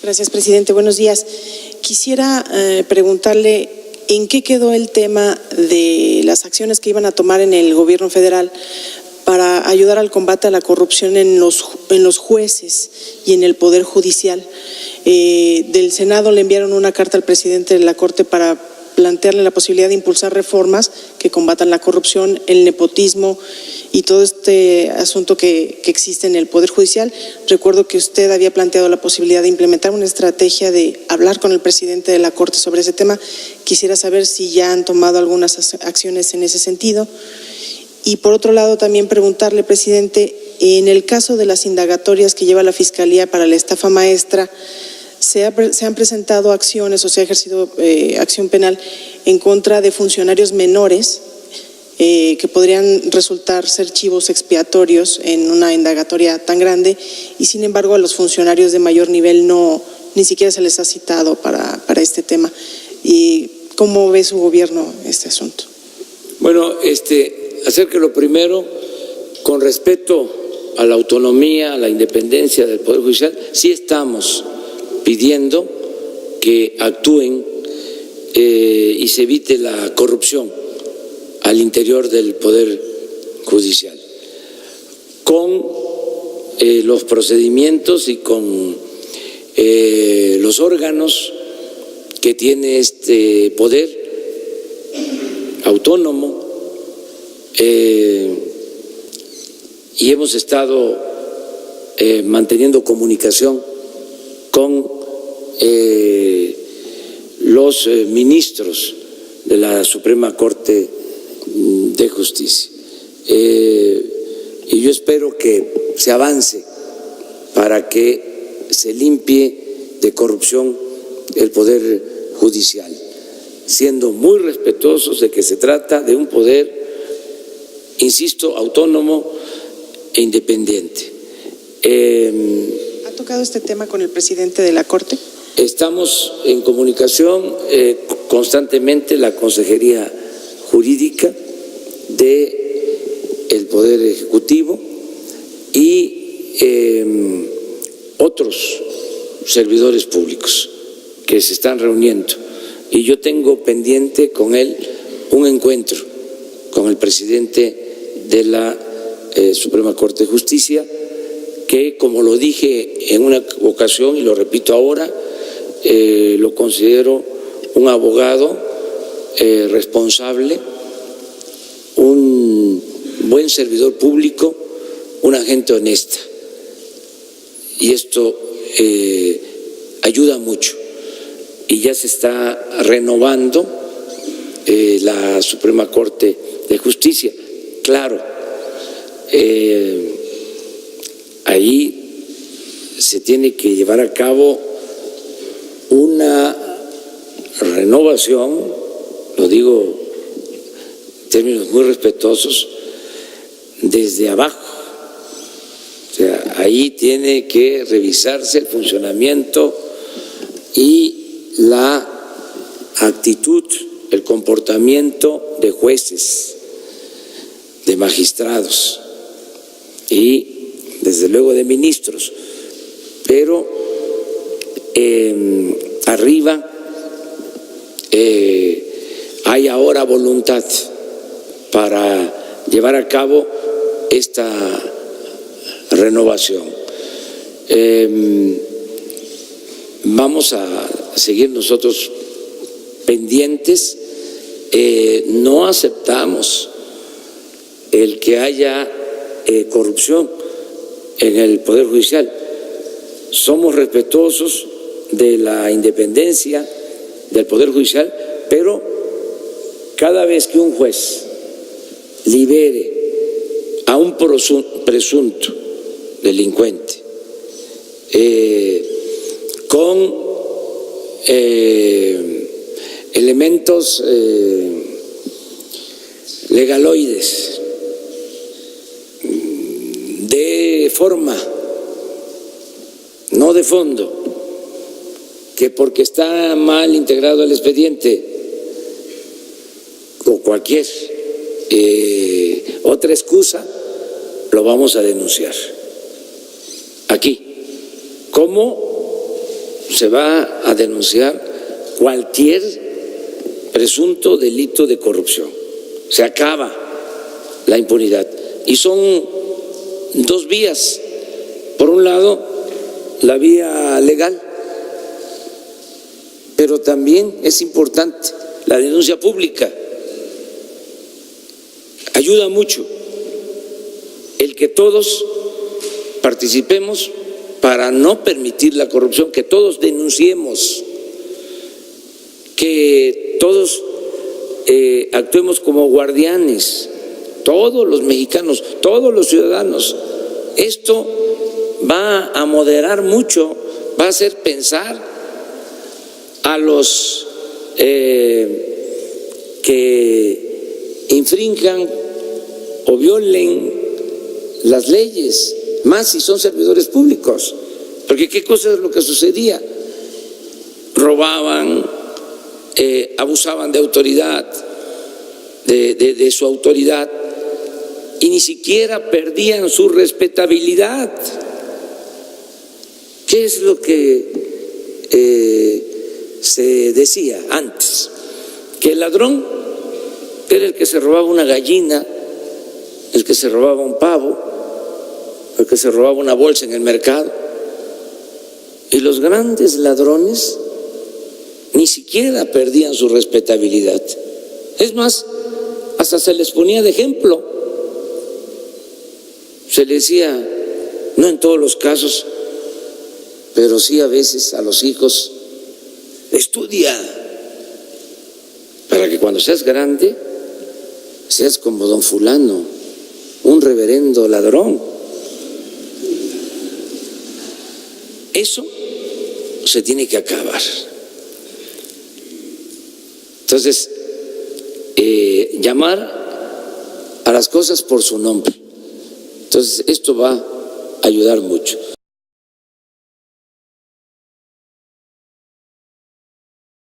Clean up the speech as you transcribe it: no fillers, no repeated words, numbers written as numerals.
Gracias, presidente. Buenos días. Quisiera preguntarle en qué quedó el tema de las acciones que iban a tomar en el gobierno federal para ayudar al combate a la corrupción en los jueces y en el Poder Judicial. Del Senado le enviaron una carta al presidente de la Corte para plantearle la posibilidad de impulsar reformas que combatan la corrupción, el nepotismo y todo este asunto que existe en el Poder Judicial. Recuerdo que usted había planteado la posibilidad de implementar una estrategia de hablar con el presidente de la Corte sobre ese tema. Quisiera saber si ya han tomado algunas acciones en ese sentido. Y por otro lado, también preguntarle, presidente, en el caso de las indagatorias que lleva la Fiscalía para la estafa maestra, se han presentado acciones o se ha ejercido acción penal en contra de funcionarios menores que podrían resultar ser chivos expiatorios en una indagatoria tan grande, y sin embargo a los funcionarios de mayor nivel ni siquiera se les ha citado para este tema. ¿Y cómo ve su gobierno este asunto? Bueno, hacer que lo primero, con respeto a la autonomía, a la independencia del Poder Judicial, sí estamos pidiendo que actúen y se evite la corrupción al interior del Poder Judicial, con los procedimientos y con los órganos que tiene este poder autónomo, y hemos estado manteniendo comunicación con los ministros de la Suprema Corte de Justicia. Y yo espero que se avance para que se limpie de corrupción el Poder Judicial, siendo muy respetuosos de que se trata de un poder, insisto, autónomo e independiente. ¿Ha tocado este tema con el presidente de la Corte? Estamos en comunicación constantemente, la Consejería Jurídica del Poder Ejecutivo y otros servidores públicos que se están reuniendo. Y yo tengo pendiente con él un encuentro con el presidente de la Suprema Corte de Justicia, que, como lo dije en una ocasión y lo repito ahora, lo considero un abogado responsable, un buen servidor público, una gente honesta. Y esto ayuda mucho. Y ya se está renovando la Suprema Corte de Justicia. Claro, ahí se tiene que llevar a cabo una renovación, lo digo en términos muy respetuosos, desde abajo. O sea, ahí tiene que revisarse el funcionamiento y la actitud, el comportamiento de jueces, de magistrados y desde luego de ministros, pero arriba hay ahora voluntad para llevar a cabo esta renovación. Vamos a seguir nosotros pendientes. No aceptamos el que haya corrupción en el Poder Judicial. Somos respetuosos de la independencia del Poder Judicial, pero cada vez que un juez libere a un presunto delincuente con elementos legaloides de forma, no de fondo, que porque está mal integrado el expediente o cualquier otra excusa, lo vamos a denunciar aquí, como se va a denunciar cualquier presunto delito de corrupción. Se acaba la impunidad. Y son dos vías. Por un lado, la vía legal, pero también es importante la denuncia pública. Ayuda mucho el que todos participemos para no permitir la corrupción, que todos denunciemos, que todos actuemos como guardianes, todos los mexicanos, todos los ciudadanos. Esto va a moderar mucho, va a hacer pensar a los que infrinjan o violen las leyes, más si son servidores públicos, porque qué cosa es lo que sucedía: robaban, abusaban de autoridad, de su autoridad, y ni siquiera perdían su respetabilidad. ¿Qué es lo que se decía antes? Que el ladrón era el que se robaba una gallina, el que se robaba un pavo, el que se robaba una bolsa en el mercado. Y los grandes ladrones ni siquiera perdían su respetabilidad. Es más, hasta se les ponía de ejemplo. Se les decía, no en todos los casos, pero sí a veces a los hijos: estudia para que cuando seas grande seas como don fulano, un reverendo ladrón. Eso se tiene que acabar. Entonces, llamar a las cosas por su nombre. Entonces, esto va a ayudar mucho.